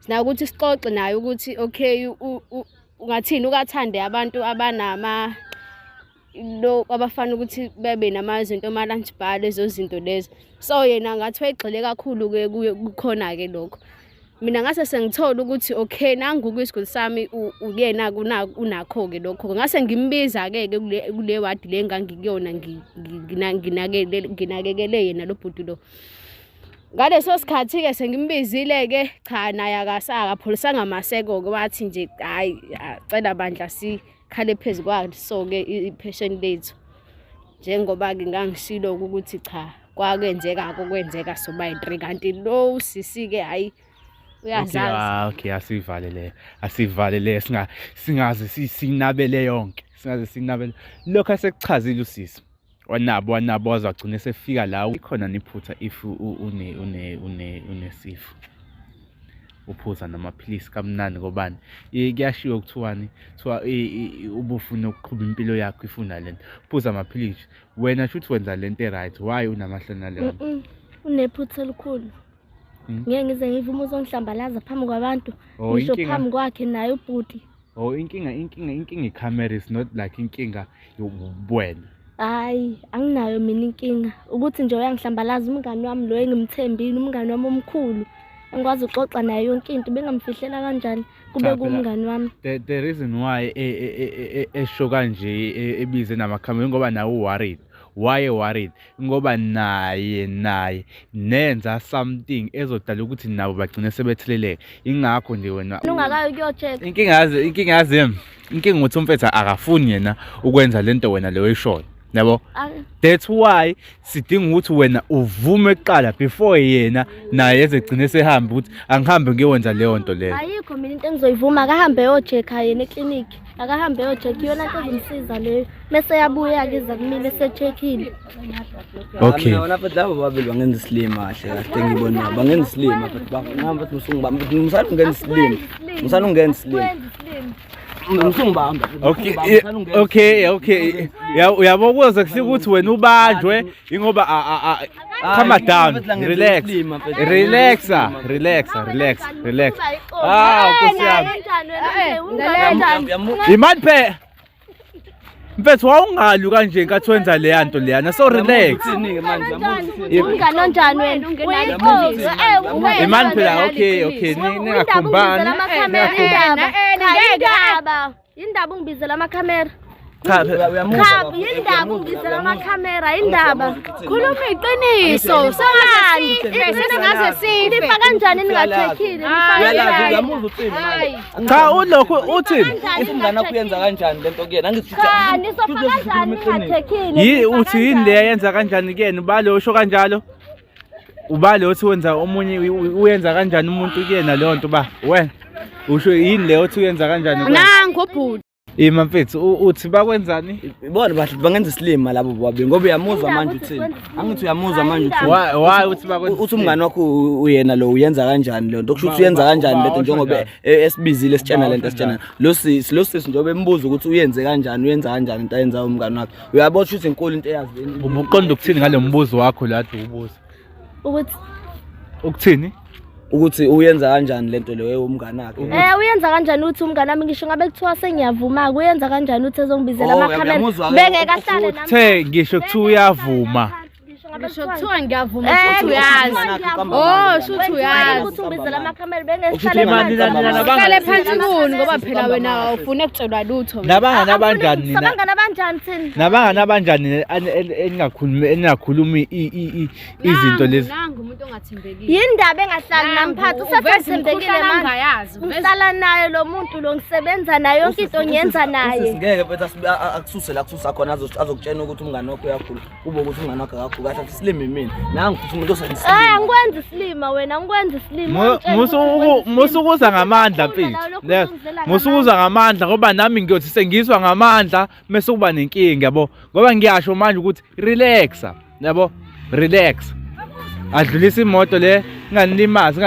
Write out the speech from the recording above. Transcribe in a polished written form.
Sinako ukuthi sixoxe naye ukuthi okay ungathini ukathande abantu abanama lo abafana ukuthi bebe namazinto ama-lunch bar lezo zinto lezo. So yena ngathi wayegxile kakhulu-ke kukhona ke lokho. Mina ngase sengithola ukuthi okay nangu kwisiguli sami uyena unakho-ke lokho. Ngase ngimbiza-ke kule wadi le ngangikuyona nginakekele yena lo bhuti lo. Ngaleso sikhathi-ke sengimbizile-ke cha naye akapholisanga amaseko-ke wathi nje hayi acela bandla sikhale phezu kwaso-ke i-patient lethu. Njengoba-ke ngangishilo ukuthi cha kwenzeka soba yi-3 kanti lo sisi-ke hayi uyazazi. Okay asivalele singaze sinabele yonke lokho asekuchazile usisi wanabo wazagcina sefika la ikhona niphutha if unesifo uphuza namaphilisi kamnandi ngobani kuyashiwo kuthiwani ubufuna ukuqhuba impilo yakho ifuna lento phuza amaphilisi wena shothi wenza lento right why unamahlona leyo unephutha elikhulu. Ngeke ngize ngivume uzongihlambalaza phambi kwabantu ngisho phambi kwakhe naye ubhuti. Inkinga icamera is not like inkinga yobuwena. Hayi anginayo mina inkinga ukuthi nje uyangihlambalaza umngani wami lo engimthembile umngani wami omkhulu engikwazi ukuxoxa naye yonke into bengamfihlela kanjani kube kumngani wami. The reason why esho kanje ebize namakhamera ngoba nawe worried. Why worried? Ngoba naye nenza something ezodala ukuthi nabo bagcine sebetheleleke. Ingakho nje wena ungakayo kuyocheck. Inkinga ukuthi umfethu akafuni yena ukwenza lento wena leyo ishoyo. Yabo? That's why sidinga ukuthi wena uvume kuqala before yena naye ezegcine sehamba ukuthi angihambe ngiyenza leyo nto leyo. Ayikho mina into engizoyivuma akahambe yocheck yena eclinic. Akahambe yocheck yona into ezimsiza leyo. Bese yabuya ke iza kumile secheckile. Okay. Mina lapha labo babili bangenza slim kahle kahle ngibona bangenza slim but bangihamba ukuthi musala ungenza slim. Okay. Uyabo kuze kusika ukuthi wena ubanjwe ingoba calm down, relax. Nkosi yami. Imani phela. Mfethu wawungalu kanje nkathi wenza le nto leyana so relax. Ungani onjani wena uyinkosi Imani phela okay ningakhumbani. Indaba ungibizela amakhamera. Cha Indaba ungibizela amakhamera indaba. Khuluma iqiniso. Sengaze sife. Nifa kanjani ningathekile? Uyamuzwa uthini? Cha ulokho uthini? Umngane wakho uyenza kanjani lento kuyena Cha nisofa kanjani ningathekile? Uthi yini le yenza kanjani kuyena ubale usho kanjalo? Ubale uthi wenza omunye uyenza kanjani umuntu kuyena leyo nto ba wena usho yini le uthi uyenza kanjani nangu obhuti mfethu uthi bakwenzani bona bahle bangenza slim labo babili ngoba uyamuzwa manje uthini angithi uyamuzwa manje uthini why uthi bakwenza uthi umngane wakho uyena lo uyenza kanjani lento kusho ukuthi uyenza kanjani lento njengoba esibizile sitshena lento sitshena lo sisi njengoba embuza ukuthi uyenza kanjani into ayenza umngane wakhe uyabona ukuthi inkulu into eyazi ubuqonda ukuthini ngale mbuzo wakho la ubuza ukuthi ukuthini ukuthi uyenza kanjani lento leyo umngane wakhe uyenza kanjani uthi umngane wami ngisho ngabe kuthiwa sengiyavuma uyenza kanjani uthi ezongibizela amakhamera bengeke ahlale nami uthe ngisho kuthiwa uyavuma ngisho kuthiwa ngiyavuma futhi uyazi shuthi uyazi ukuthi ungibizela amakhamera bengeke ahlale nami phansi kuni ngoba phela wena ufuna ukutshelwa lutho nabangani abanjani nina sabangani abanjani thina nabangani abanjani engakhulumi izinto lezi nangu umuntu ongathembekile yindaba engahlali namphathi usathembekile manje ngihlala naye lo muntu lo ngisebenza naye yonke into ngiyenza naye singeke bethu akususe la kususa khona azokutshena ukuthi umngane wakho uyakhula ube ukuthi umngane wakho akakhulu kahle silimi mina nangu futhi umuntu osengisilima angikwenza isilima wena ngikwenza isilima musukuza ngamandla mfethu musukuza ngamandla ngoba nami ngiyothi sengizwa ngamandla mase kuba nenkinga yabo ngoba ngiyasho manje ukuthi relax adlulisa imoto le nganilimazi